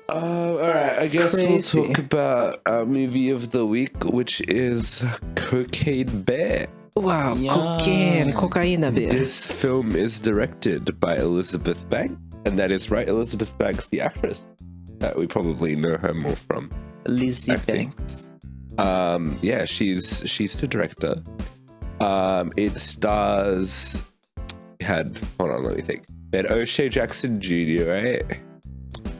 All right, I guess Crazy. we'll talk about our movie of the week, which is Cocaine Bear. Wow, Yeah. cocaine bear. This film is directed by Elizabeth Banks, and that is right, Elizabeth Banks, the actress. We probably know her more from Lizzie acting. Banks. Yeah, she's the director. It stars hold on, let me think. Had O'Shea Jackson Jr., right?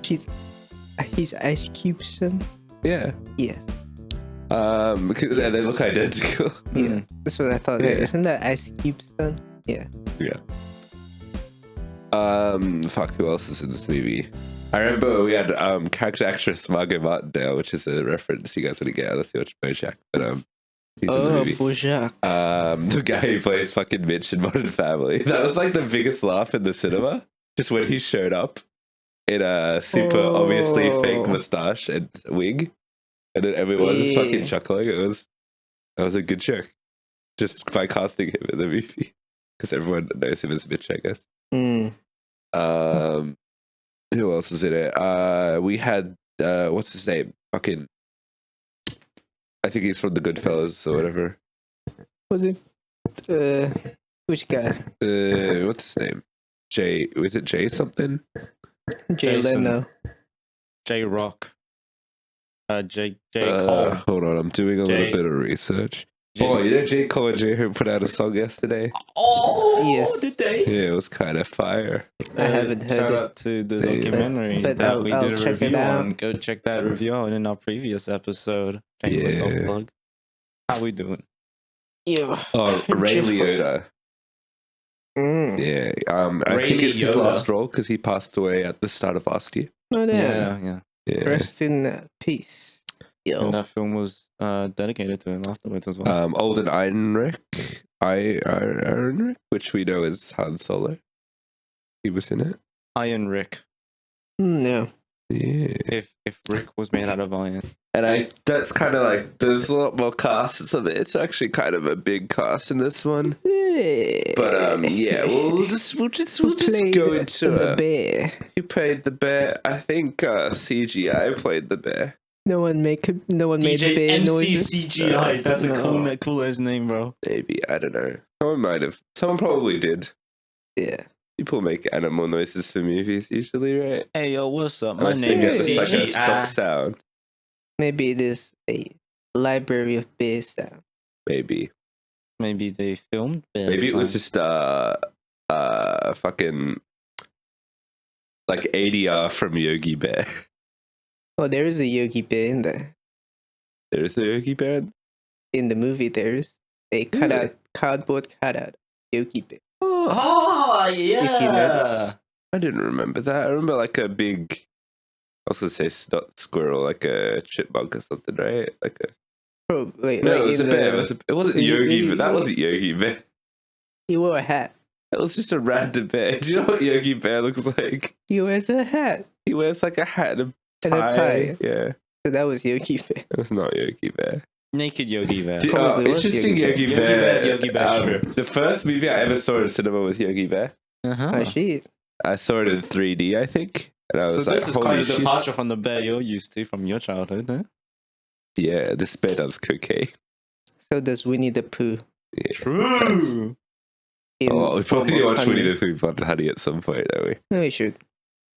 He's Ice Cube's son. Yeah. Yes. Because they look identical. Yeah, that's what I thought. Yeah. Isn't that Ice Cube's son? Yeah. Yeah. Fuck, who else is in this movie? I remember we had character actress Margot Martindale, which is a reference you guys want to get. Let's see what's Bojack, but he's in the movie. Bojack. The guy who plays fucking Mitch in Modern Family. That was like the biggest laugh in the cinema. Just when he showed up in a super obviously fake mustache and wig, and then everyone was fucking chuckling. That was a good joke, just by casting him in the movie, because everyone knows him as Mitch, I guess. Who else is in it? We had what's his name? Fucking, I think he's from the Goodfellas or whatever. Was it? Which guy? What's his name? Jay? Was it Jay something? Jay Jason. Leno. J Rock. J Cole. Hold on, I'm doing a little bit of research. Oh, you know J Cole and J Hope put out a song yesterday? Oh, Yes. did they? Yeah, it was kind of fire. I haven't heard Shout it. out to the Yeah. documentary But that I'll we did a check it review out. on. Go check that review out in our previous episode. Shameless Yeah. self-plug. How we doing? Yeah. Oh, Ray Liotta. Mm. Yeah, I Ray think it's his Liotta. last role because he passed away at the start of last year. Oh, damn. Yeah. Yeah. Rest in peace. Yo. And that film was dedicated to him afterwards as well. Alden Ehrenreich, Ehrenreich, which we know as Han Solo. He was in it. Iron Rick. No. Yeah. If Rick was made out of iron. And that's kind of like, there's a lot more casts of it. It's actually kind of a big cast in this one. But yeah, we'll just go into the it. bear. Who played the bear? I think CGI played the bear. No one made the bear noises. CGI. That's a No. cool ass name, bro. Maybe, I don't know. Someone might have. Someone probably did. Yeah. People make animal noises for movies usually, right? Hey yo, what's up? I My think name is it's like a CGI. stock sound. Maybe it is a library of bear sound. Maybe. Maybe they filmed this. Maybe it was just fucking like ADR from Yogi Bear. Oh, there is a Yogi Bear in there. There's a Yogi Bear. In the movie, there is a cardboard cutout Yogi Bear. Oh If you notice. I didn't remember that. I remember like a big, I was gonna say not squirrel, like a chipmunk or something, right? Like a Probably. no, like it was a in bear. the- It wasn't Is it Yogi, really- but that wasn't Yogi Bear. He wore a hat. That was just a random bear. Do you know what Yogi Bear looks like? He wears a hat He wears like a hat and and a tie. Yeah, So that was Yogi Bear. it was not Yogi Bear. Naked Yogi Bear. Probably was Interesting Yogi Yogi Bear. Bear. Yogi Bear strip. The first movie I ever saw in cinema was Yogi Bear. Uh-huh. Oh, shit. I saw it in 3D, I think. And I was So like, this is holy quite a shit. departure from the bear you're used to from your childhood, huh? Yeah, this bear does cocaine. So does Winnie the Pooh. Yeah. True. in Oh, we probably form of watch Winnie honey. the Pooh Blood and Honey at some point, don't we? No, we should.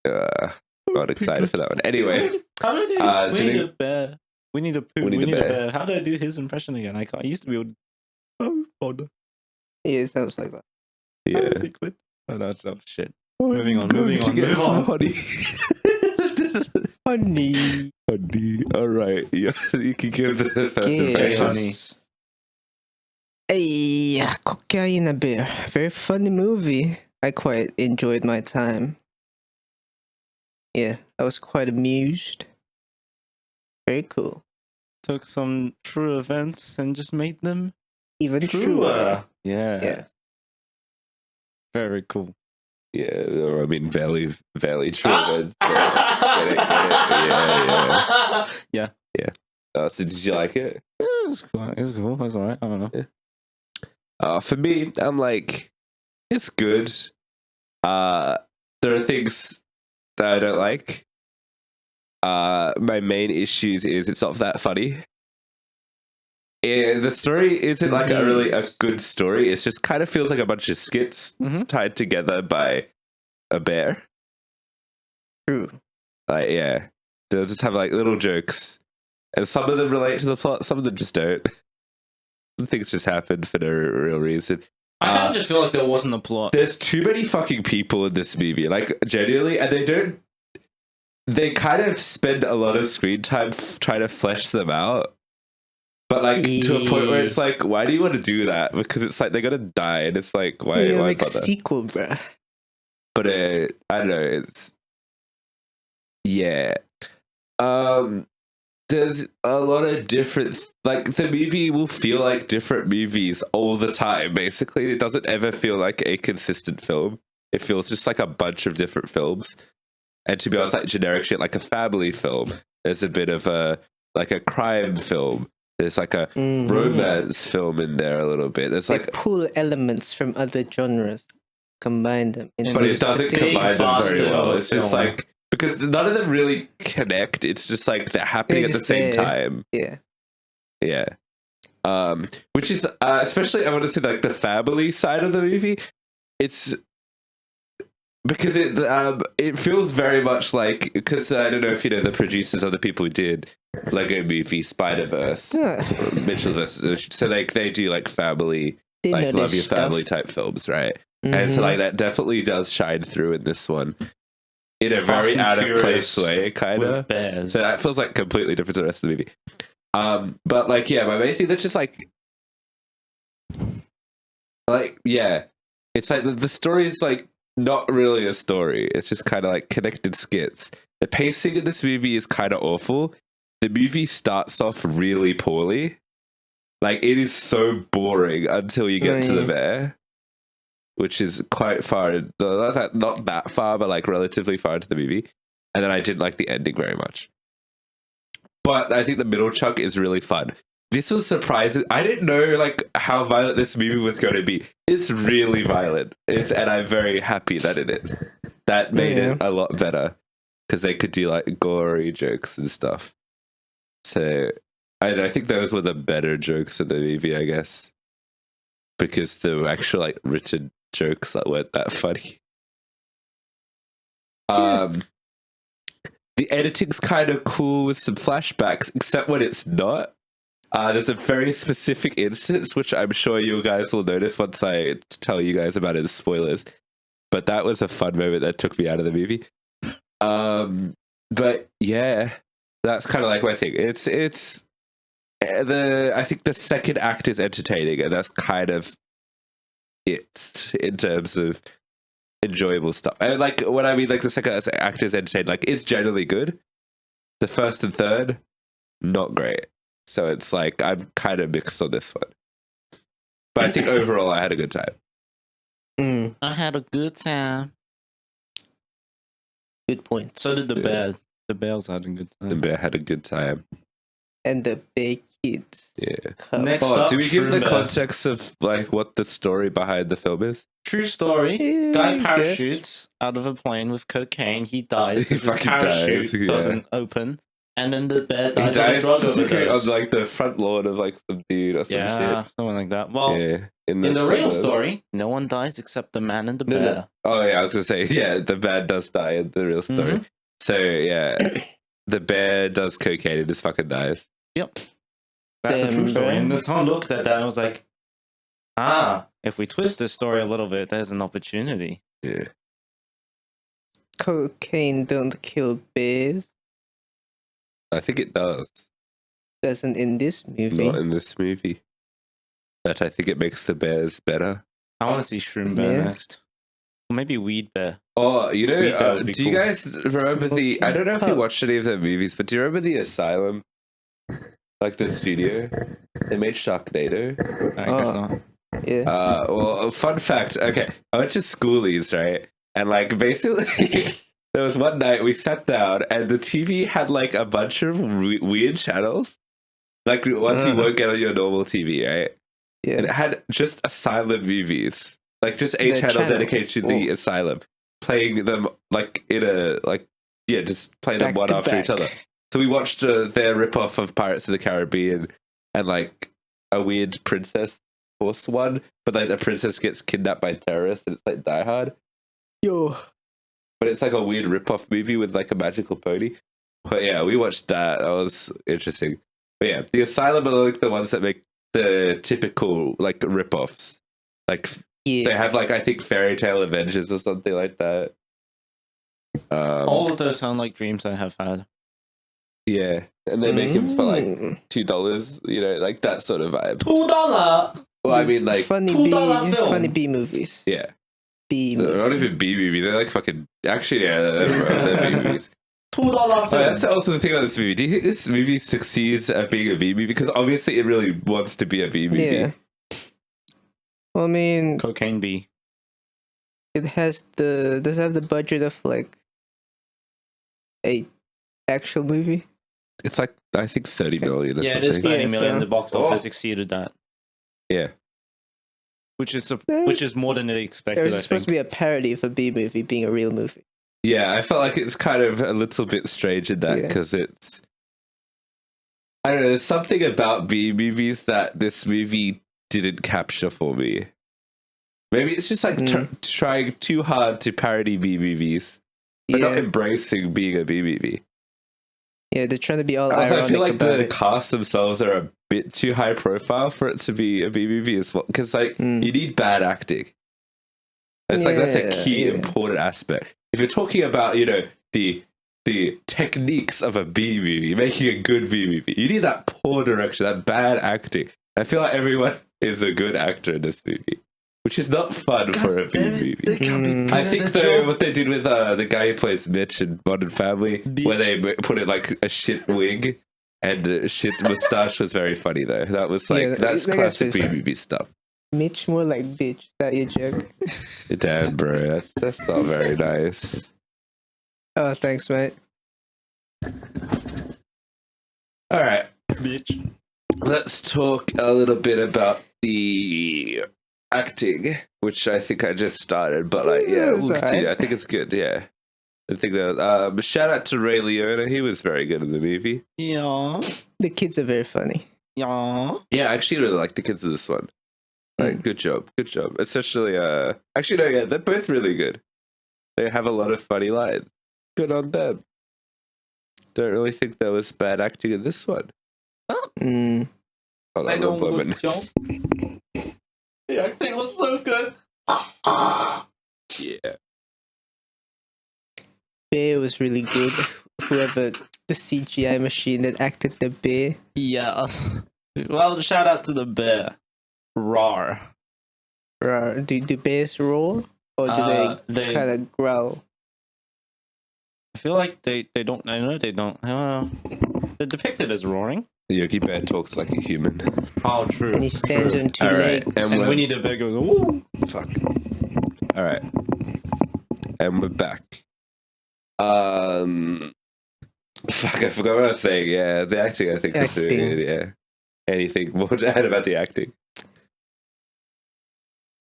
Not excited for that one. Anyway, How do I do so Winnie you- the Bear? Winnie the Pooh. Winnie the Winnie the Bear. Bear. How do I do his impression again? I can't. I used to be able to. Oh, God. Yeah, it sounds like that. yeah. Oh, that's oh, shit. I'm Moving on, going moving to on, get move some on. honey. Honey. Honey. All right. Yeah, you can give the first Yes. impression. Hey, Cocaine Bear. Very funny movie. I quite enjoyed my time. Yeah, I was quite amused. Very cool. Took some true events and just made them Even truer. truer. Yeah. Yeah. Very cool. Yeah, or I mean, barely true. Ah! Get it. Yeah. So did you like it? Yeah, it was cool. It was cool. It was alright. I don't know. For me, I'm like, it's good. There are things that I don't like. my main issues is it's not that funny. The story isn't like a good story. It just kind of feels like a bunch of skits tied together by a bear. True. Like, yeah, they'll just have like little jokes, and some of them relate to the plot, some of them just don't. Some things just happen for no real reason. I kind of just feel like there wasn't a plot. There's too many fucking people in this movie, like genuinely, and they kind of spend a lot of screen time trying to flesh them out. But like to a point where it's like, why do you want to do that? Because it's like they're gonna die, and it's like, why like bother? sequel, bruh. But I don't know. It's there's a lot of different. Like the movie will feel like different movies all the time. Basically, it doesn't ever feel like a consistent film. It feels just like a bunch of different films. And to be honest, like generic shit, like a family film. There's a bit of a crime film. There's like a romance film in there a little bit. There's like pull elements from other genres, combine them. But it doesn't combine them very well. It's just like, because none of them really connect. It's just like they're happening at the same time. Yeah. Yeah. Which is, especially, I want to say like the family side of the movie. It's because it feels very much like, because I don't know if you know the producers are the people who did Lego Movie, Spider-Verse, Mitchell's Verse. So like they do like family, like love your family type films, right? And so like that definitely does shine through in this one in a very out of place way, kind of. So that feels like completely different to the rest of the movie. But like, yeah, my main thing that's just like yeah, it's like the story is like not really a story. It's just kind of like connected skits. The pacing in this movie is kind of awful. The movie starts off really poorly. Like, it is so boring until you get to the bear, which is quite far. Not that far, but like relatively far into the movie. And then I didn't like the ending very much. But I think the middle chunk is really fun. This was surprising. I didn't know like how violent this movie was going to be. It's really violent. And I'm very happy that it is. That made it a lot better because they could do like gory jokes and stuff. So I think those were the better jokes in the movie, I guess, because the actual like written jokes that weren't that funny. The editing's kind of cool with some flashbacks, except when it's not. There's a very specific instance, which I'm sure you guys will notice once I tell you guys about it as spoilers. But that was a fun moment that took me out of the movie. But yeah, that's kind of like my thing. I think the second act is entertaining, and that's kind of it in terms of enjoyable stuff. And like when I mean like the second act is entertaining, like it's generally good. The first and third, not great. So it's like I'm kind of mixed on this one. But I think overall I had a good time. I had a good time. Good point. So did the bear. The bears had a good time. The bear had a good time. And the big kids. Yeah. Next up, do we give the Shroom Bear. context of like what the story behind the film is? True story. Guy parachutes out of a plane with cocaine. He dies because his fucking parachute dies, doesn't open. And then the bear He dies of a dies drug specifically on overdose. like the front lawn of like some dude or some Yeah, shit. something like that. Well, Yeah. in the real suburbs. story, no one dies except the man and the No, bear. no. Oh yeah, I was gonna say, yeah, the bear does die in the real story. So yeah, the bear does cocaine and just fucking dies. Yep. That's the true story. And the Tom looked at that and was like, if we twist this story a little bit, there's an opportunity. Yeah. Cocaine don't kill bears. I think it does. Doesn't in this movie. Not in this movie. But I think it makes the bears better. I want to see Shroom Bear Yeah. next. Or maybe Weed Bear. Oh, you Weed Bear know, would be do you cool. guys remember the... I don't know if you Smoking watched any of their movies, but do you remember The Asylum? Like the studio? They made Sharknado. I guess not. Yeah. Well, fun fact. Okay, I went to schoolies, right? And like basically, there was one night we sat down and the TV had like a bunch of weird channels. Like once you won't get on your normal TV, right? Yeah. And it had just Asylum movies, like just a The channel channel. dedicated to the Asylum, playing them like in a like yeah, just play them Back one to after each back. other. So we watched their ripoff of Pirates of the Caribbean and like a weird princess horse one, but like the princess gets kidnapped by terrorists and it's like Die Hard. Yo. But it's like a weird ripoff movie with like a magical pony. But yeah, we watched that. That was interesting. But yeah, the Asylum are like the ones that make the typical like ripoffs. Like Yeah. they have like I think Fairy Tale Avengers or something like that. All of those sound like dreams I have had. Yeah, and they make him for like Mm. $2. You know, like that sort of vibe. $2. Well, I mean, like funny $2 film. funny B movies. yeah, B they're not movies. even B movies. They're like fucking. Actually, yeah, they're B movies. $2 But film. that's also the thing about this movie. Do you think this movie succeeds at being a B movie? Because obviously, it really wants to be a B movie. Yeah. Well, I mean, Cocaine B. it has does it have the budget of like a actual movie? It's like I think 30 million or Yeah, it something. is 30 Yeah, million. so- The box office exceeded that, Yeah, which is more than they expected. There's I supposed to think. be a parody of a B movie being a real movie. yeah. I felt like it's kind of a little bit strange in that Yeah. because it's. I don't know. There's something about B movies that this movie didn't capture for me. Maybe it's just like trying too hard to parody B movies, but not Yeah, embracing being a B movie. yeah, they're trying to be all Also, ironic I feel like about the it. cast themselves are a bit too high profile for it to be a B movie as well. Because like Mm. you need bad acting. It's like that's a Yeah, key yeah. important aspect. If you're talking about the techniques of a B movie, making a good B movie, you need that poor direction, that bad acting. I feel like everyone is a good actor in this movie, which is not fun for a B movie. I think though what they did with the guy who plays Mitch in Modern Family, where they put in like a shit wig and a shit mustache, was very funny though. That was like Yeah, that's that guy's classic B pretty movie stuff. Mitch more like bitch. That your joke? Damn, bro, that's not very nice. Oh, thanks, mate. All right, Bitch. let's talk a little bit about the acting, which I think I just started, but like, yeah, It's we'll continue. alright. I think it's good. Yeah, I think that. Shout out to Ray Liotta. He was very good in the movie. Yeah. The kids are very funny. Yeah. Yeah, I actually really like the kids of this one. Like, good job, good job. Especially, actually, no, yeah, they're both really good. They have a lot of funny lines. Good on them. Don't really think there was bad acting in this one. Mm. Hold I on, don't one moment. job. The acting was so good. Yeah. Bear was really good. Whoever the CGI machine that acted the bear. Yeah. Well, shout out to the bear. Rawr. Do bears roar or do they kind of growl? I feel like they don't. I know they don't. I don't know. They're depicted as roaring. Yogi Bear talks like a human. Oh, true. And he stands true. on two All right, legs. and And we're, Winnie the Bear goes, "Ooh." fuck. All right, and we're back. Fuck, I forgot what I was saying. Yeah, the acting I think was really Acting. good. Yeah. Anything more to add about the acting?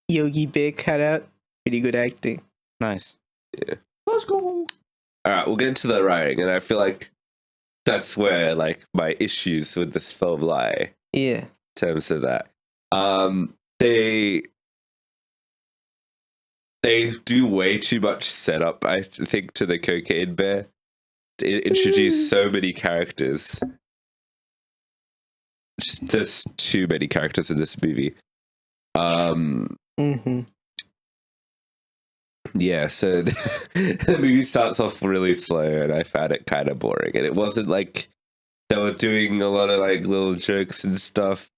Yogi Bear cut out. Pretty good acting. Nice. Yeah. Let's go. All right, we'll get into the writing, and I feel like that's where like my issues with this film lie Yeah. in terms of that. They do way too much setup, I think, to the Cocaine Bear. To introduce so many characters. Just there's too many characters in this movie. Mm-hmm. Yeah, so the movie starts off really slow, and I found it kind of boring. And it wasn't like they were doing a lot of like little jokes and stuff.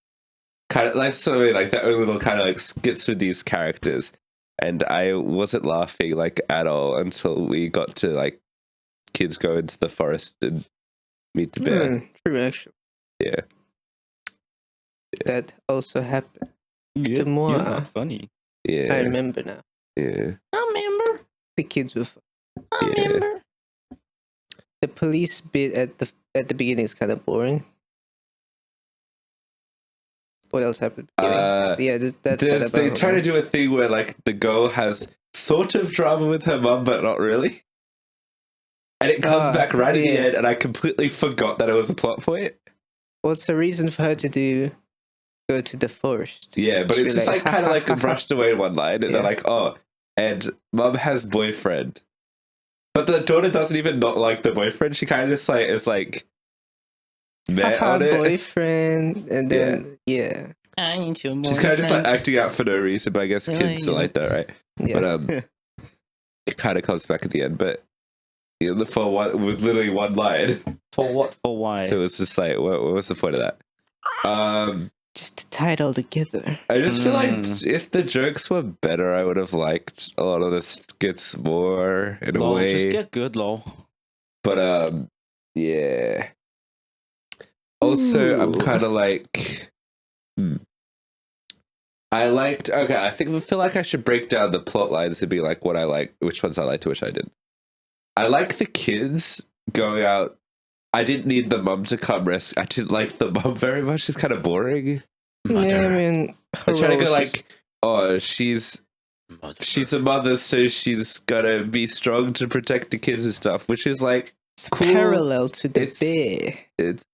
Kind of like like their own little kind of like skits with these characters, and I wasn't laughing like at all until we got to like kids go into the forest and meet the bear. True, actually. Yeah. That also happened. You're more- not funny. Yeah, I remember now. yeah, I remember. The kids were fun. I Yeah. remember. The police bit at the beginning is kind of boring. What else happened? At the beginning? So, yeah, that's They try to do a thing where like the girl has sort of drama with her mum, but not really. and it comes back right at the yeah. end, and I completely forgot that it was a plot point. What's the reason for her to go to the forest? Yeah, but it's She's just like "Ha, kind of ha, like ha, ha." brushed away in one line, and they're Yeah. like, oh, and mum has boyfriend. But the daughter doesn't even not like the boyfriend. She kind of just like is like met Haha, on it. boyfriend, and then yeah. I need your She's kind of just like acting out for no reason, but I guess kids are like that, right? Yeah. But it kind of comes back at the end, but for one with literally one line. For what? For why? So it was just like, what was the point of that? Just to tie it all together. I just feel like if the jokes were better, I would have liked a lot of the skits more in a Lol, way. just get good, lol. But yeah. Also, I'm Ooh. kind of like, I feel like I should break down the plot lines to be like what I like, which ones I liked, which I didn't. I like the kids going out. I didn't need the mum to come rescue. I didn't like the mum very much. It's kind of boring. Yeah, I mean, They're trying to go Heroes is- like, oh, she's a mother, so she's gotta be strong to protect the kids and stuff, which is like it's cool. parallel to the It's- bear. It's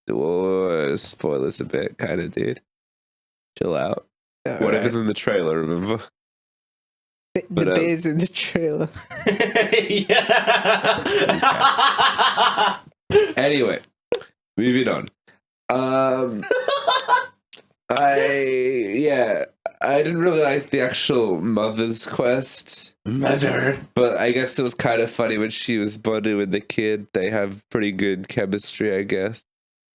spoilers a bit, kind of, dude. Chill out. All Whatever's right. in the trailer, remember? The but, bear's in the trailer. Yeah. Anyway, moving on. I didn't really like the actual mother's quest, Mother. but I guess it was kind of funny when she was bonding with the kid. They have pretty good chemistry, I guess.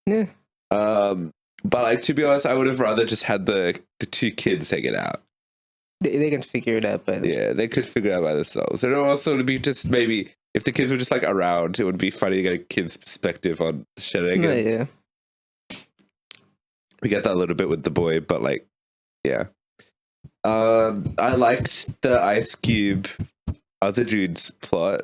Yeah. But like, to be honest, I would have rather just had the two kids hanging out. They can figure it out, but Yeah, they could figure it out by themselves. And also to be just maybe if the kids were just like around, it would be funny to get a kid's perspective on the shenanigans. yeah. We get that a little bit with the boy, but like, yeah. I liked the Ice Cube other dude's plot,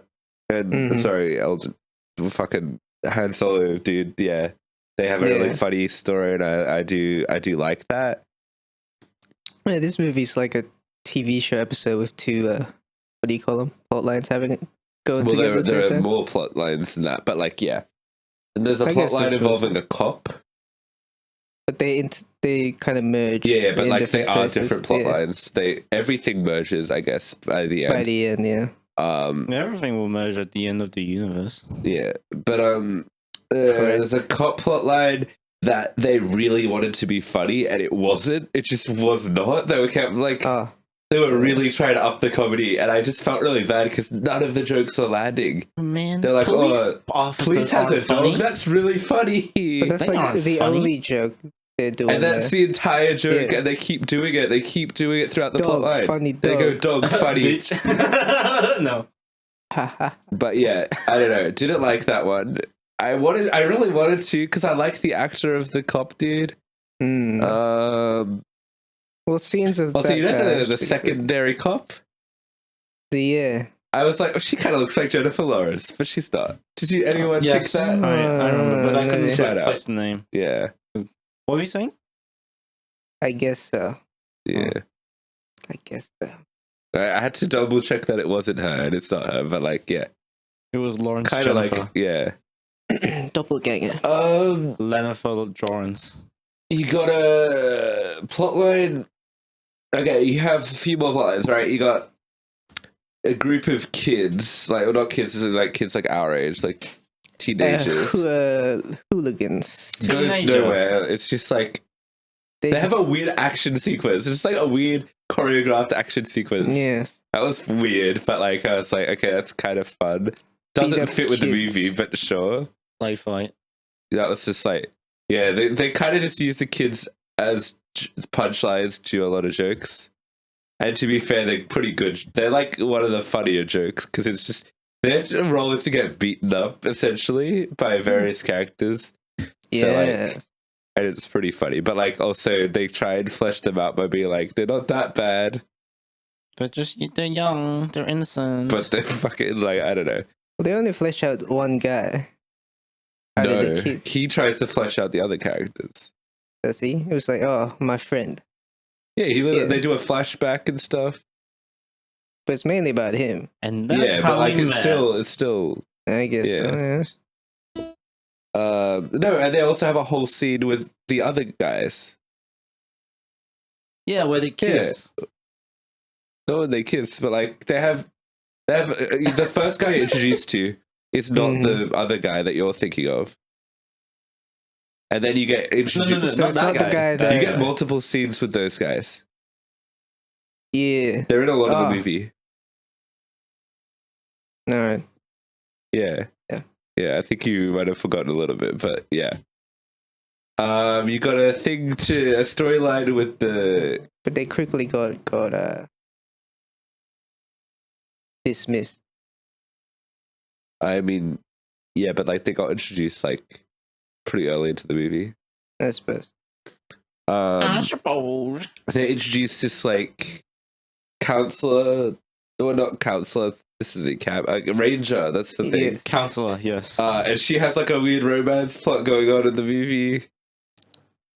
and Mhm. sorry, Elgin, fucking Han Solo dude. Yeah, they have a really Yeah. funny story, and I do like that. Yeah, this movie's like a TV show episode with two what do you call them? Plot lines having it going Well, together. there are sometimes. more plot lines than that, but like, yeah. And there's a I plot guess line there's involving a cop. But they kind of merge. Yeah, but in like they different are places. different plot Yeah, lines. Everything merges, I guess, by the by end. the end. Yeah. Everything will merge at the end of the universe. Yeah, but there's a cop plot line that they really wanted to be funny, and it wasn't. It just was not. They were kept like Oh, they were really trying to up the comedy, and I just felt really bad because none of the jokes were landing. Man, They're like, officers Police has a aren't dog. funny. That's really funny. but that's They like aren't the funny. only joke they're doing. And that's there. the entire joke, Yeah. and they keep doing it. They keep doing it throughout the plot Dog, line. funny They go dog. dog funny. Bitch. No. Haha. But yeah, I don't know. Didn't like that one. I really wanted to because I like the actor of the cop dude. Mm. Well, scenes of Also, that you know guy the is pretty secondary cop. good. Yeah. I was like, oh, she kind of looks like Jennifer Lawrence, but she's not. Did you anyone Yes, pick that? I remember, but I couldn't Shout out. place the name. Yeah, What were you saying? I guess so. yeah. I guess so. I had to double check that it wasn't her, and it's not her. But like, yeah, It was Lawrence kind of Jennifer. like, yeah. Doppelganger. Lennifer Lawrence. You got a plotline. Okay, you have a few more plotlines, right? You got a group of kids, like, well, not kids, this is like kids like our age, like teenagers. Hooligans. Goes Teenager. nowhere. It's just like they have a weird action sequence. It's just like a weird choreographed action sequence. Yeah. That was weird, but like I was like, okay, that's kind of fun. Doesn't up fit with the kids. movie, but sure. Light fight. That was just like, yeah, they kind of just use the kids as punchlines to a lot of jokes. And to be fair, they're pretty good. They're like one of the funnier jokes because it's just their role is to get beaten up essentially by various characters. So like, Yeah. and it's pretty funny. But like also they try and flesh them out by being like, they're not that bad, They're young. They're innocent. but they're fucking like, I don't know. Well, they only flesh out one guy. Out of No, the kid. he tries to flesh out the other characters. Does he? It was like, oh, my friend. Yeah, Yeah. they do a flashback and stuff. But it's mainly about him. and that's Yeah, how but like we it's met. still I guess. Yeah. So, yes. No, and they also have a whole scene with the other guys. Yeah, where they kiss. No, they kiss, but like they have the first guy you're introduced to is not the other guy that you're thinking of. And then you get introduced. So it's not the guy that You get multiple scenes with those guys. Yeah. They're in a lot of the movie. All right. Yeah. Yeah. Yeah, I think you might have forgotten a little bit, but yeah. You got a storyline with the. But they quickly got dismissed. I mean, yeah, but like they got introduced like pretty early into the movie. I suppose. I suppose. They introduced this like counselor. Well, not counselor. This is a ranger. That's the thing. Yes. Counselor, yes. And she has like a weird romance plot going on in the movie.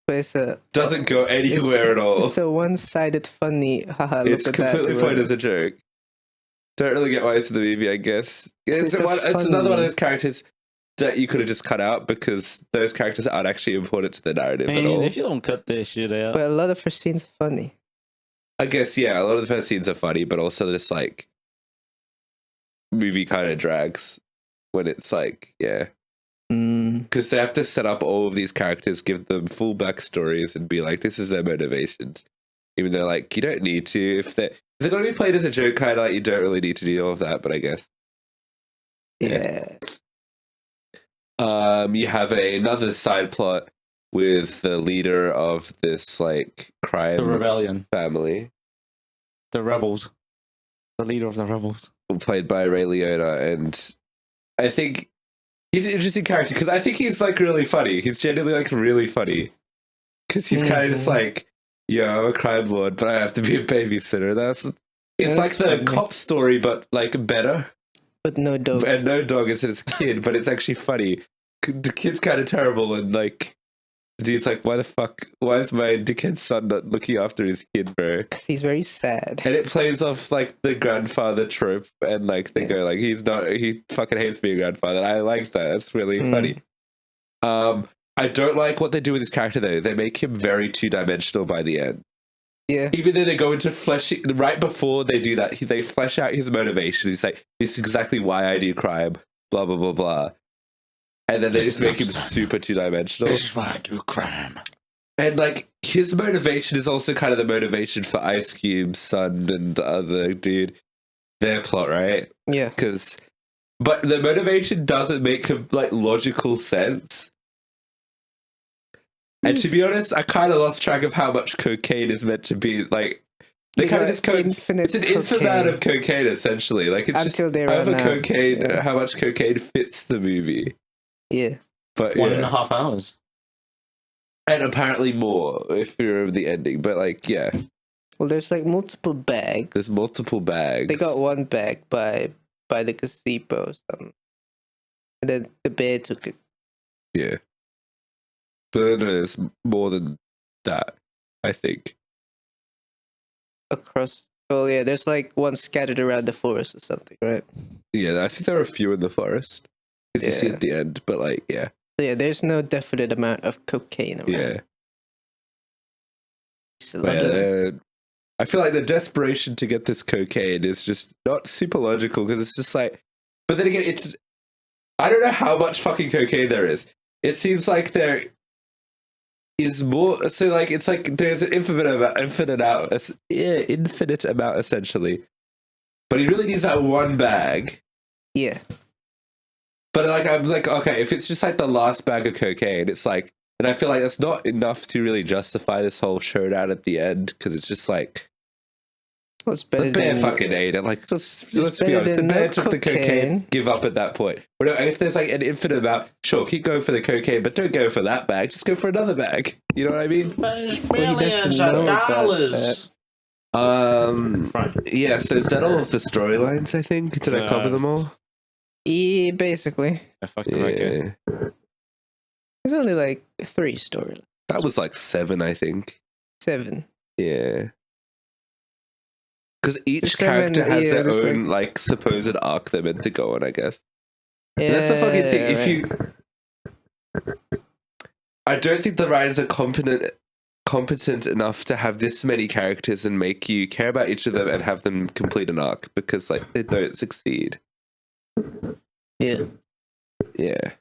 But it's Doesn't go anywhere at all. It's a one-sided funny. Haha, look It's at that. completely fine as a joke. Don't really get why it's in the movie, I guess. It's another one of those characters that you could have just cut out because those characters aren't actually important to the narrative at all. If you don't cut this shit out. But a lot of her scenes are funny. I guess, yeah, a lot of the first scenes are funny, but also just like movie kind of drags when it's like, yeah. Because they have to set up all of these characters, give them full backstories, and be like, this is their motivations. Even though, like, you don't need to. If they're going to be played as a joke, kind of like, you don't really need to do all of that, but I guess. Yeah. You have another side plot with the leader of this, like, crime The rebellion. family. The rebels. The leader of the rebels. Played by Ray Liotta, and I think he's an interesting character because I think he's like really funny. He's genuinely like really funny because he's kind of just like, yeah, I'm a crime lord, but I have to be a babysitter. It's like the funny. cop story, but like better. But no dog. And no dog is his kid, but it's actually funny. The kid's kind of terrible, and like, the dude's like, why is my dickhead son not looking after his kid, bro? Because he's very sad. And it plays off like the grandfather trope, and like they go like he fucking hates being a grandfather. I like that. That's really funny. I don't like what they do with his character though. They make him very two-dimensional by the end. Yeah. Even though they go into fleshing right before they do that, they flesh out his motivation. He's like, this is exactly why I do crime, blah blah blah blah. And then they just make him super two-dimensional. This is why I do crime. And like his motivation is also kind of the motivation for Ice Cube's son and the other dude. Their plot, right? Yeah. But the motivation doesn't make like logical sense. And to be honest, I kind of lost track of how much cocaine is meant to be. Like they kind of just it's an infinite amount of cocaine essentially. Like it's until just they however run out. cocaine, how much cocaine fits the movie. Yeah. But 1.5 hours. And apparently more if you remember the ending. But like, yeah. Well, there's like multiple bags. There's multiple bags. They got one bag by the gazebo or something. And then the bear took it. Yeah. But then there's more than that, I think. Across. Oh, yeah, there's like one scattered around the forest or something, right? Yeah, I think there are a few in the forest. As you see at the end, but like, yeah. So yeah, there's no definite amount of cocaine around. Yeah. It's a lot of I feel like the desperation to get this cocaine is just not super logical because it's just like, but then again, I don't know how much fucking cocaine there is. It seems like there is more. So like, it's like there's an infinite amount essentially. But he really needs that one bag. Yeah. But like, I'm like, okay, if it's just like the last bag of cocaine, it's like, and I feel like that's not enough to really justify this whole showdown at the end because it's just like, well, it's better the bear than, fucking ate it. Like, let's be honest, better the than bear no took the cocaine, cocaine. give up at that point. But if there's like an infinite amount, sure, keep going for the cocaine, but don't go for that bag. Just go for another bag. You know what I mean? There's Well, he doesn't billions know of about dollars. Yeah, so is that all of the storylines, I think? Did I cover them all? Yeah, basically. I fucking like it. There's only like 3 storylines. That was like 7, I think. 7. Yeah. Because each There's 7, character has yeah, their there's own, like, supposed arc they're meant to go on, I guess. That's the fucking thing. Yeah, If you, I don't think the writers are competent enough to have this many characters and make you care about each of them and have them complete an arc, because like they don't succeed. yeah. Yeah,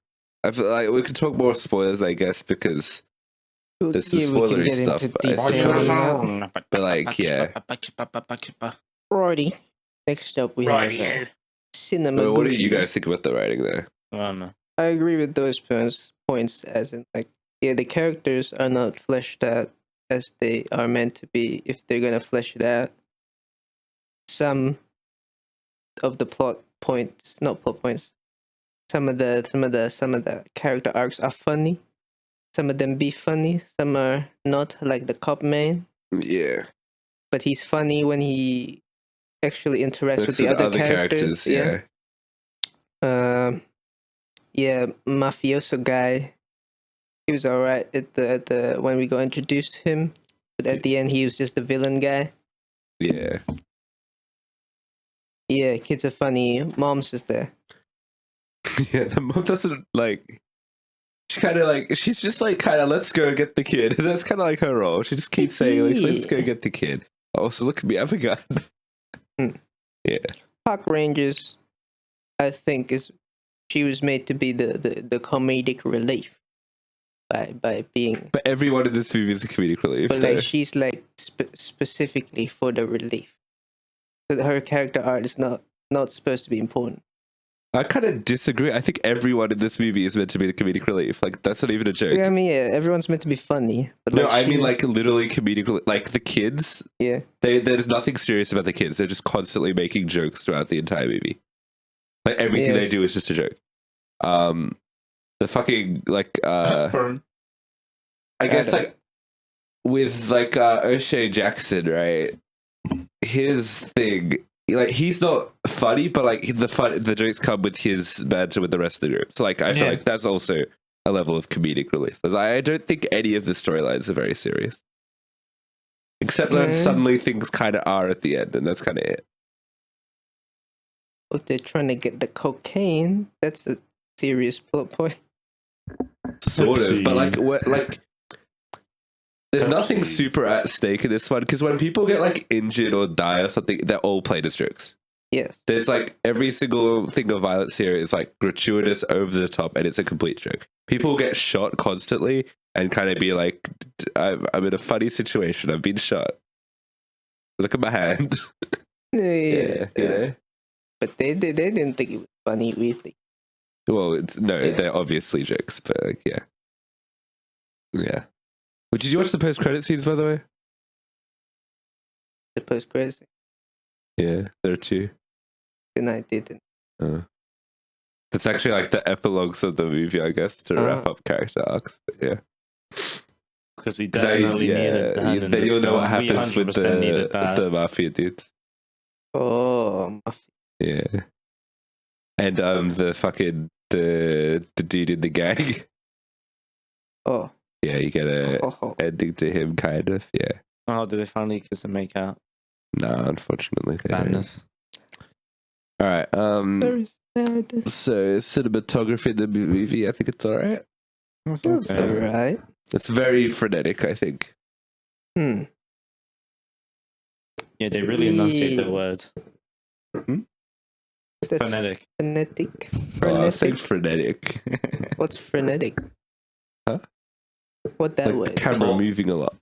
I feel like we could talk more spoilers, I guess, because there's some Yeah, we can spoilery get stuff. into I details. suppose. But like, yeah. Righty. Next up, we have cinema. But what do you goofy. guys think about the writing there? I don't know. I agree with those points, as in, like, yeah, the characters are not fleshed out as they are meant to be. If they're gonna flesh it out, some of the not plot points. Some of the character arcs are funny. Some of them be funny. Some are not, like the cop man. Yeah, But he's funny when he actually interacts with Next the to other characters. yeah. Yeah, mafioso guy. He was alright at the when we got introduced to him, but at the end he was just the villain guy. Yeah. Yeah, kids are funny. Mom's just there. Yeah, the mom doesn't like. She's just like kind of let's go get the kid. That's kind of like her role. She just keeps saying like let's go get the kid. Also, look at me, I have a gun. Yeah. Park Rangers, I think she was made to be the comedic relief by being. But everyone in this movie is a comedic relief. But though. like she's like specifically for the relief. So her character art is not supposed to be important. I kind of disagree. I think everyone in this movie is meant to be the comedic relief. Like that's not even a joke. Yeah, I mean, yeah, everyone's meant to be funny. But No, like, I she's- mean like literally comedic. Like the kids. yeah, There's nothing serious about the kids. They're just constantly making jokes throughout the entire movie. Like everything they Yes. do is just a joke. The fucking like Burn. I guess like with like O'Shea Jackson, right? His thing, like he's not funny, but like the jokes come with his banter with the rest of the group. So like I feel Yeah. like that's also a level of comedic relief. Because I don't think any of the storylines are very serious, except that suddenly things kind of are at the end, and that's kind of it. if they're trying to get the cocaine, that's a serious plot point. Sort of, but like Pepsi. what like. There's nothing Pepsi. super at stake in this one because when people get like injured or die or something, they're all played as jokes. Yes. There's like every single thing of violence here is like gratuitous, over the top, and it's a complete joke. People get shot constantly and kind of be like, I'm in a funny situation. I've been shot. Look at my hand. Yeah. You know? But they didn't think it was funny, really. Well, they're obviously jokes, but like, yeah. Yeah. Well, did you watch the post-credit scenes, by the way? The post credits, Yeah, there are two. and I didn't. That's actually like the epilogues of the movie, I guess, to wrap up character arcs. But yeah. Because we definitely needed that. in Then this you'll know what film. We happens with 100% needed that. the mafia dudes. Oh, Yeah. And the fucking the dude in the gang. oh, Yeah, you get a oh. ending to him, kind of. Yeah. Oh, did they finally kiss and make out? No, unfortunately. They don't. Sadness. All right. Very sad. So cinematography in the movie, I think it's all right. That's That's okay. alright. It's very frenetic, I think. Hmm. Yeah, they really enunciate the words. That's Phonetic. frenetic. Oh, I say Frenetic. frenetic. What's frenetic? Huh? What that Like way? the camera Cool. moving a lot.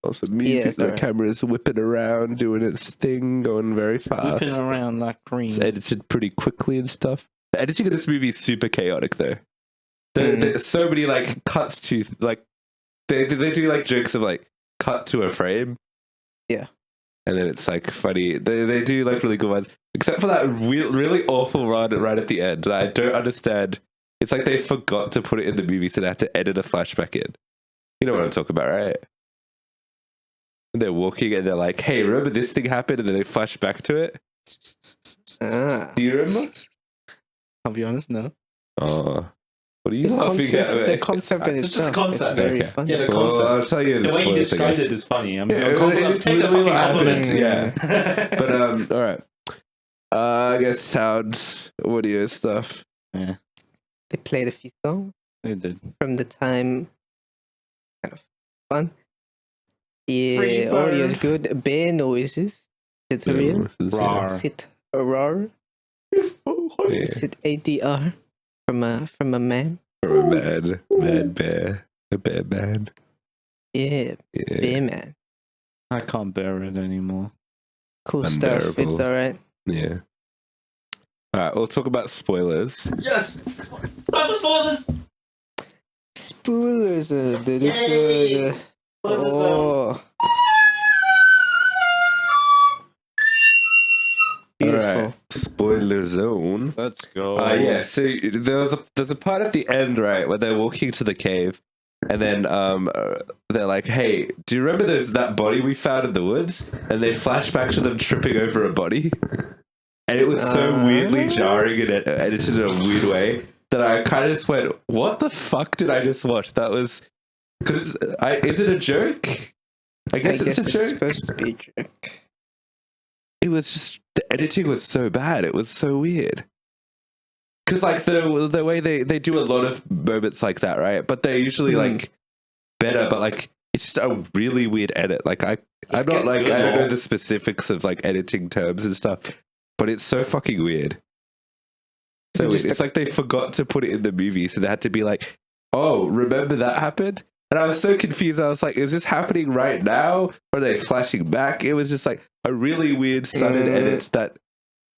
Also, moving, Yes, the alright. camera's whipping around, doing its thing, going very fast. Whipping around like cream. It's edited pretty quickly and stuff. The editing of this movie is super chaotic, though. There's so many like cuts to like they do like jokes of like cut to a frame. Yeah. And then it's like funny. They do like really good ones, except for that really awful run right at the end. I don't understand. It's like they forgot to put it in the movie, so they had to edit a flashback in. You know what I'm talking about, right? And they're walking and they're like, "Hey, remember this thing happened?" And then they flash back to it. Ah. Do you remember? I'll be honest, no. Oh, what are you The laughing concept, at? the mate? concept in It's just itself concept, is very okay. funny. Yeah, the Well, concept. I'll tell you The way you spoilers, I described guess. it is funny. I'm Yeah, it's take the literally fucking what compliment. happened, yeah. But all right. I guess sound, audio stuff. Yeah, They played a few songs they did. from the time. Kind of fun. Free Yeah, audio's bird. good. Bear noises. Tutorial. Rar. Sit ARR. Yeah. Sit ADR from a man. From a mad bear. A bear man. Yeah, Yeah. bear man. I can't bear it anymore. Cool stuff. It's Unbearable. alright. Yeah. Alright, we'll talk about spoilers. Yes. Stop spoilers. Spoilers. Yay! Oh. Beautiful. Alright. Spoiler zone. Let's go. Yeah, so there's a part at the end, right, where they're walking to the cave, and then they're like, "Hey, do you remember that body we found in the woods?" And they flash back to them tripping over a body, and it was so weirdly jarring and edited in a weird way that I kind of just went, "What the fuck did I just watch?" That was because is it a joke? I guess it's a joke. Supposed to be a joke. It was just the editing was so bad. It was so weird. Because like the way they do a lot of moments like that, right? But they're usually like better. But like it's just a really weird edit. Like I'm not like I don't know the specifics of like editing terms and stuff, but it's so fucking weird. So weird. It's like they forgot to put it in the movie, so they had to be like, "Oh, remember that happened?" And I was so confused. I was like, "Is this happening right now? Or are they flashing back?" It was just like a really weird sudden edit that,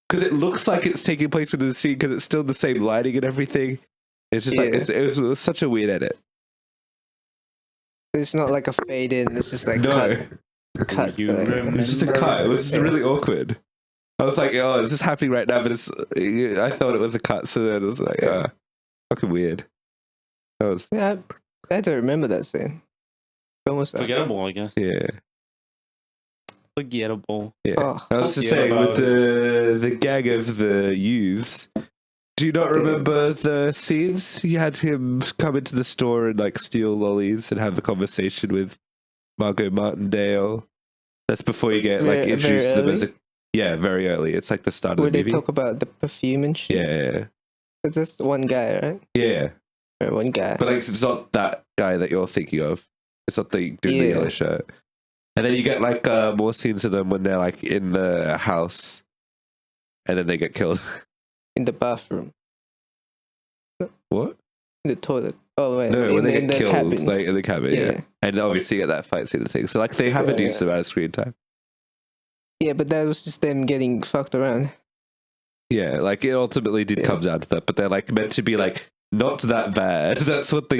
because it looks like it's taking place within the scene because it's still the same lighting and everything. It's just like it was such a weird edit. It's not like a fade in. It's just like No, cut. You remember? it's just a cut. It was just really awkward. I was like, "Oh, is this happening right now?" But I thought it was a cut, so then it was like, fucking weird. That was Yeah, I don't remember that scene. Almost Forgettable, I guess. yeah. Forgettable. Yeah, Oh. I was just Forget saying with about the gag of the youths. Do you not remember the scenes? You had him come into the store and like steal lollies and have a conversation with Margot Martindale. That's before you get like introduced to them as very early. It's like the start Where of the they movie. talk about the perfume and shit. Yeah, It's just one guy, right? yeah. Or one guy. But like, it's not that guy that you're thinking of. It's not the dude in the yellow shirt. And then you get like more scenes of them when they're like in the house, and then they get killed. In the bathroom. What? In the toilet. Oh wait. No, when they in get the killed, cabin. like in the cabin, yeah. And obviously you get that fight scene and thing. So like they have a decent amount of screen time. Yeah, but that was just them getting fucked around. Yeah, like it ultimately did come down to that, but they're like meant to be like not that bad. That's what the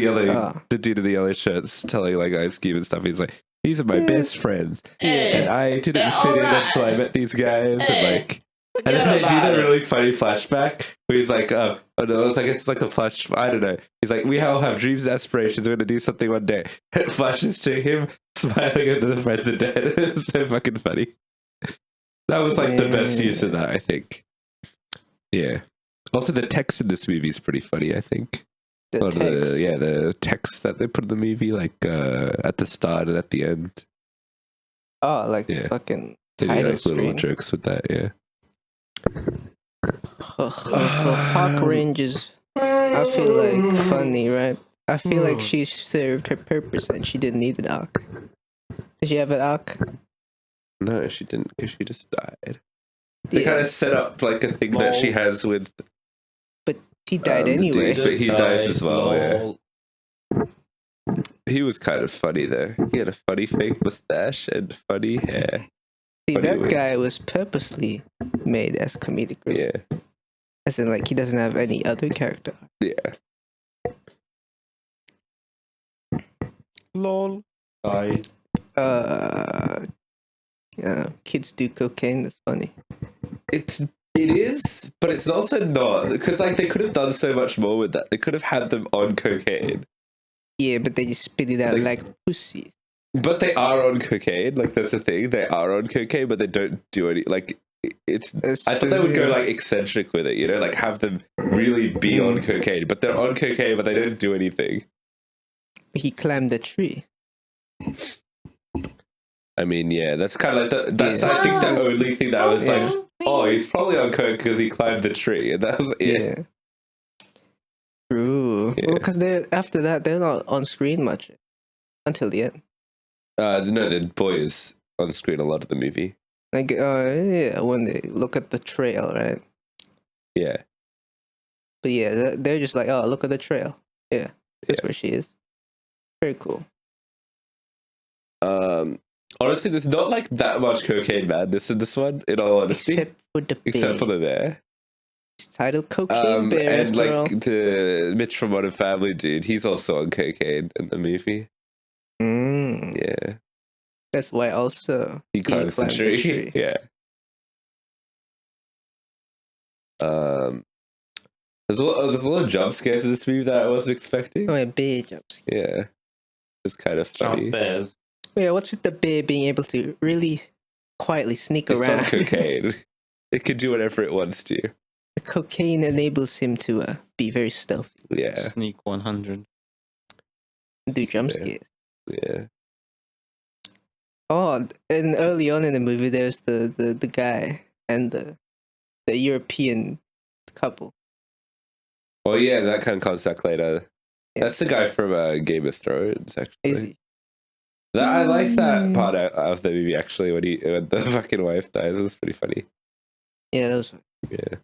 dude in the yellow shirt's telling like Ice Cube and stuff. He's like, these are my best friends, and I didn't fit in until I met these guys, and like. And then they do the really funny flashback where he's like, oh no, it's like a flash, I don't know. He's like, we all have dreams and aspirations, we're going to do something one day. It flashes to him smiling and the friends are dead. It's so fucking funny. That was like the best use of that, I think. Yeah. Also, the text in this movie is pretty funny, I think. The text that they put in the movie, like at the start and at the end. Oh, like fucking they do title like little screen. jokes with that, yeah. Park Rangers, I feel like funny, right? I feel like she served her purpose and she didn't need an arc. Did she have an arc? No, she didn't, because she just died. They kind of set up like a thing that she has with. But he died anyway. But he dies as well, yeah. He was kind of funny though. He had a funny fake mustache and funny hair. See, that guy was purposely made as comedic relief. Yeah. As in, like, he doesn't have any other character. Yeah. Lol. Bye. Yeah, kids do cocaine. That's funny. It is, but it's also not, because like they could have done so much more with that. They could have had them on cocaine. Yeah, but they just spit it out like pussies. But they are on cocaine. Like that's the thing. They are on cocaine, but they don't do any. Like it's. I thought they would go like eccentric with it. You know, like have them really be on cocaine. But they're on cocaine, but they don't do anything. He climbed the tree. I mean, yeah, that's kind of like that's. I think the only thing that I was like, oh, he's probably on coke because he climbed the tree, and that was it. Yeah. True. Yeah. Well, because they're after that they're not on screen much until the end. No, the boy is on screen a lot of the movie. Like, yeah, when they look at the trail, right? Yeah. But yeah, they're just like, oh, look at the trail. Yeah, that's Yeah. where she is. Very cool. Honestly, there's not like that much cocaine madness in this one, in all honesty. Except for the bear. It's titled Cocaine Bear. And like the Mitch from Modern Family dude, he's also on cocaine in the movie. Yeah. That's why also He climbs the tree. Yeah. There's a lot of jump scares in this movie that I wasn't expecting. Oh, yeah, bear jumps. Yeah. It's kind of funny. Jump bears. Yeah, what's with the bear being able to really quietly sneak It's around? on cocaine. It can do whatever it wants to. The cocaine enables him to be very stealthy. Yeah. Sneak 100. Do jump Yeah. scares. Yeah. Oh, and early on in the movie, there's the guy and the European couple. Oh yeah, that kind of comes back later. Yeah. That's the guy from Game of Thrones, actually. Is he? I like that part of the movie actually when the fucking wife dies. It was pretty funny. Yeah, that was Yeah.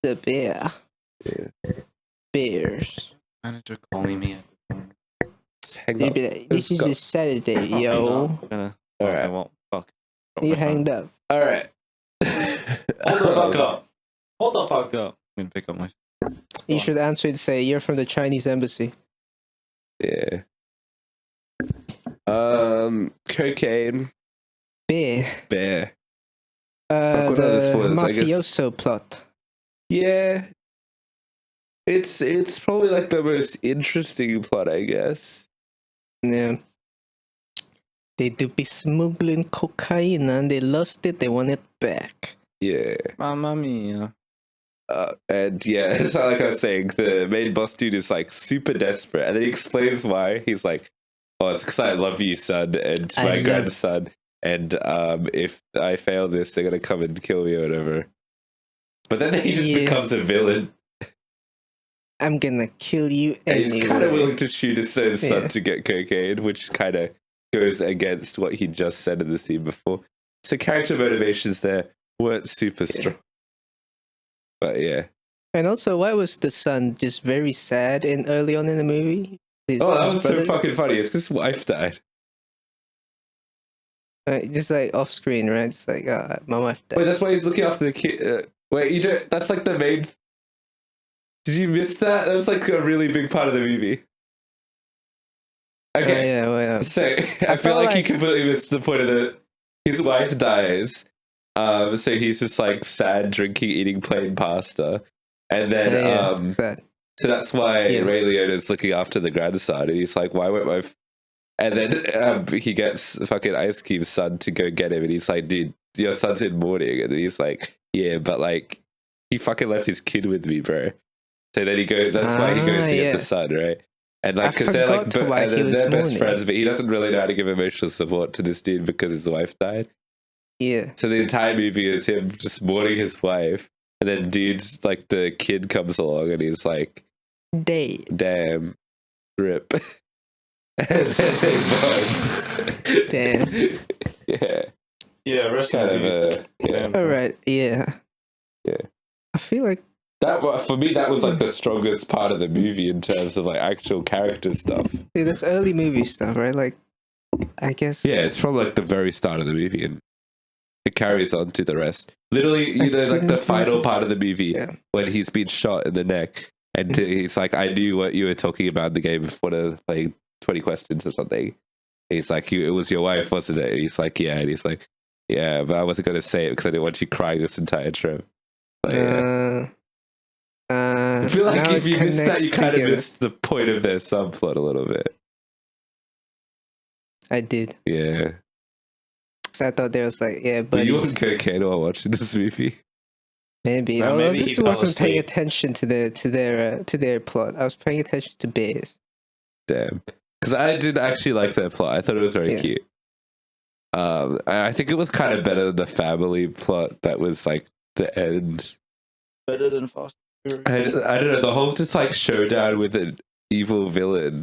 the bear. Yeah. Bears. Manager calling me. Just hang You'd up. be like, this is Go. a Saturday, yo. All Alright. I won't fuck. You hanged up. All right. Hold the fuck up. Hold the fuck up. I'm gonna pick up my. You should answer and say, you're from the Chinese embassy. Yeah. Cocaine. Bear. Bear. What other The spoilers, I guess? mafioso plot. Yeah. It's probably like the most interesting plot, I guess. Yeah. They do be smuggling cocaine and they lost it, they want it back. Yeah. Mamma mia. And yeah, it's like I was saying, the main boss dude is like super desperate, and then he explains why. He's like, "Oh, it's because I love you, son, and I my love- grandson, and if I fail this, they're gonna come and kill me or whatever." But then he just Yeah. becomes a villain, I'm gonna kill you and anyway. he's kind of willing to shoot his own son Yeah. to get cocaine, which kind of goes against what he just said in the scene before. So character motivations there weren't super strong. But yeah. And also, why was the son just very sad early on in the movie? That was so fucking funny. It's because his wife died. Just like off screen, right? Just like, my wife died. Wait, that's why he's looking after the kid. Wait, you don't. That's like the main. Did you miss that? That's like a really big part of the movie. Okay. Yeah, well, So I feel felt like he like- completely missed the point of the. His wife dies. So he's just like sad, drinking, eating plain pasta, and then sad. so that's why Yes. Ray Liotta's looking after the grandson, and he's like, "Why won't my?" And then he gets fucking Ice Cube's son to go get him, and he's like, "Dude, your son's in mourning," and he's like, "Yeah, but like, he fucking left his kid with me, bro." So then he goes. That's why he goes to get the yes. son, right? And like, I because they're like, forgot why and he then was they're best mourning. friends, but he doesn't really know how to give emotional support to this dude because his wife died. Yeah. So the entire movie is him just mourning his wife, and then dude, like the kid comes along, and he's like, Day. "Damn, rip." And then they bond. Damn. Yeah. Yeah, rest Kind in of peace. yeah. All right. Yeah. Yeah. I feel like For me, that was like the strongest part of the movie in terms of like actual character stuff. this early movie stuff, right? Like, I guess. Yeah, it's from like the very start of the movie, and it carries on to the rest. Literally, I there's like the didn't think final so. part of the movie Yeah. when he's been shot in the neck, and he's like, "I knew what you were talking about in the game before the like 20 questions or something." And he's like, "It was your wife, wasn't it?" And he's like, "Yeah," and he's like, "Yeah, but I wasn't going to say it because I didn't want you crying this entire trip." But, yeah. I feel like now if it you missed that, connects you kind of together. missed the point of their subplot a little bit. I did. Yeah. Because I thought there was like, yeah, But but you weren't cocaine while watching this movie. maybe. No, I maybe he just fell wasn't paying asleep. attention to their plot. I was paying attention to bears. Damn. Because I did actually like that plot. I thought it was very Yeah. cute. I think it was kind of better than the family plot that was like the end. Better than Foster. I don't know, the whole just like showdown with an evil villain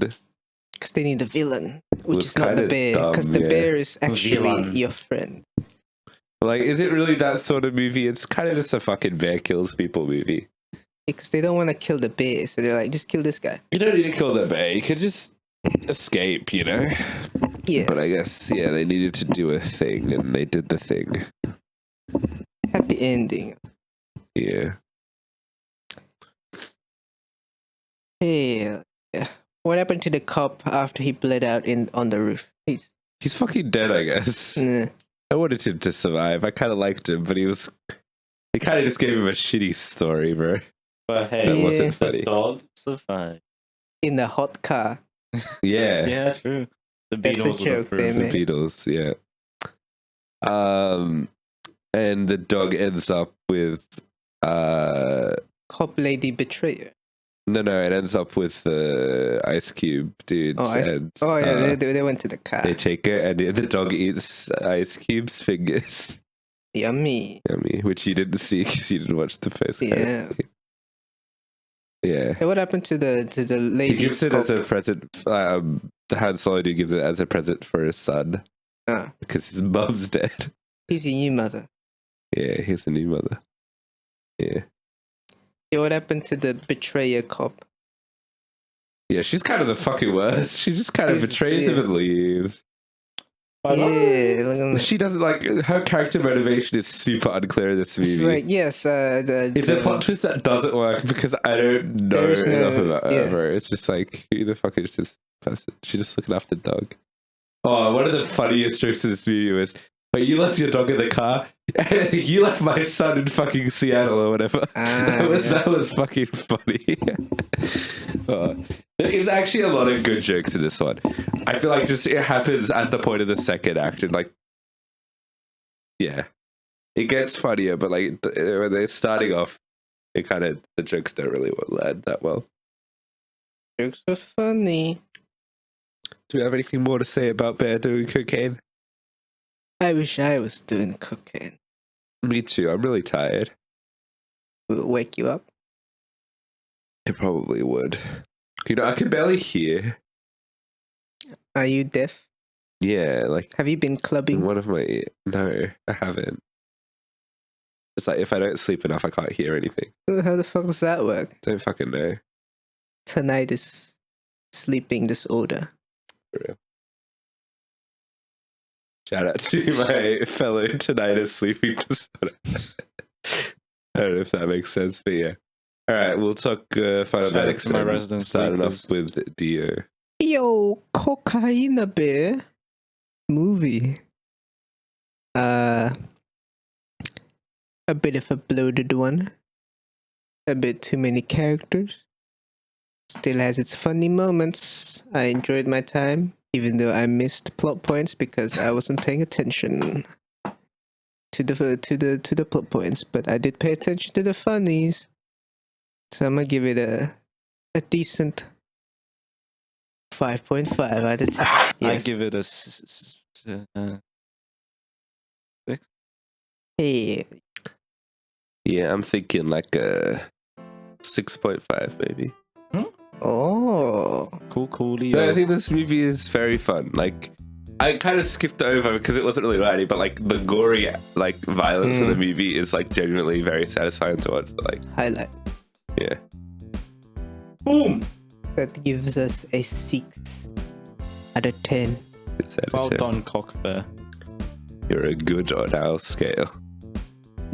Because they need a villain, which was is not the kinda bear. dumb, Because the yeah. bear is actually Villain. your friend. Like, is it really that sort of movie? It's kind of just a fucking bear kills people movie. Because they don't want to kill the bear, so they're like, just kill this guy. You don't need to kill the bear. You could just escape, you know? Yeah. But I guess, yeah, they needed to do a thing, and they did the thing. Happy ending. Yeah. Hey, what happened to the cop after he bled out on the roof? He's fucking dead, I guess. I wanted him to survive. I kind of liked him, but they kind of just gave him a shitty story, bro. But hey, That wasn't the funny. dog survived. In the hot car. Yeah. Yeah, true. The That's a Beatles would joke, approve. damn The it. Beatles, yeah. And the dog ends up with Cop lady betrayer. no, it ends up with the Ice Cube dude. Oh, yeah, they went to the car. they take it, and the dog eats Ice Cube's fingers. Yummy. Yummy, which you didn't see because you didn't watch the first. Yeah. Yeah. Hey, what happened to the lady? He gives it cop? as a present. The Han Solo dude gives it as a present for his son Ah, because his mom's dead. he's a new mother. Yeah, he's a new mother. Yeah. Yeah, what happened to the betrayer cop? Yeah, she's kind of the fucking worst. She just kind of She's- betrays him yeah. and leaves. Yeah, look at She doesn't like her character motivation is super unclear in this movie. She's like, yes, It's a plot twist that doesn't work because I don't know There's no- enough about yeah. her. It's just like, who the fuck is this person? She's just looking after the dog. Oh, one of the funniest jokes in this movie was, but you left your dog in the car. You left my son in fucking Seattle or whatever. That was fucking funny. Oh. There's actually a lot of good jokes in this one. I feel like just it happens at the point of the second act, and like, yeah, it gets funnier. But like when they're starting off, it kind of the jokes don't really land that well. Jokes were funny. Do we have anything more to say about Bear doing cocaine? I wish I was doing cocaine. Me too. I'm really tired. Will it wake you up? It probably would. You know, I can barely hear. Are you deaf? Yeah, like Have you been in clubbing? one of my no, I haven't. It's like if I don't sleep enough, I can't hear anything. How the fuck does that work? Don't fucking know. Tinnitus, sleeping disorder. For real. Shout out to my fellow tinnitus sleeping disorder. I don't know if that makes sense, but yeah. All right, we'll talk Final Shout out Verdicts. to my then. resident Starting off sleepers. with Dio. Yo, Cocaine Bear movie. A bit of a bloated one. A bit too many characters. Still has its funny moments. I enjoyed my time, even though I missed plot points because I wasn't paying attention to the plot points. But I did pay attention to the funnies. So I'm gonna give it a decent 5.5 out of 10. I Yes. give it a Hey, Yeah, I'm thinking like a 6.5 maybe. oh, cool. No, I think this movie is very fun. Like, I kind of skipped over because it wasn't really writing, but like the gory like violence of the movie is like genuinely very satisfying to watch. Like, highlight. yeah. Boom. That gives us a 6 out of 10. It's out of Well 10. done, Cockfair. You're a good on our scale.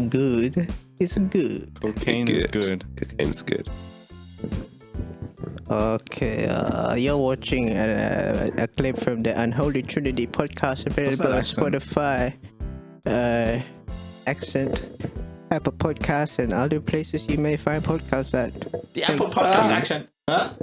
Good is good. Cocaine is good. Cocaine's good. Okay, you're watching a clip from the Unholy Trinity podcast available on accent? Spotify, Accent, Apple Podcasts, and other places you may find podcasts at. The Apple Podcast action. Huh?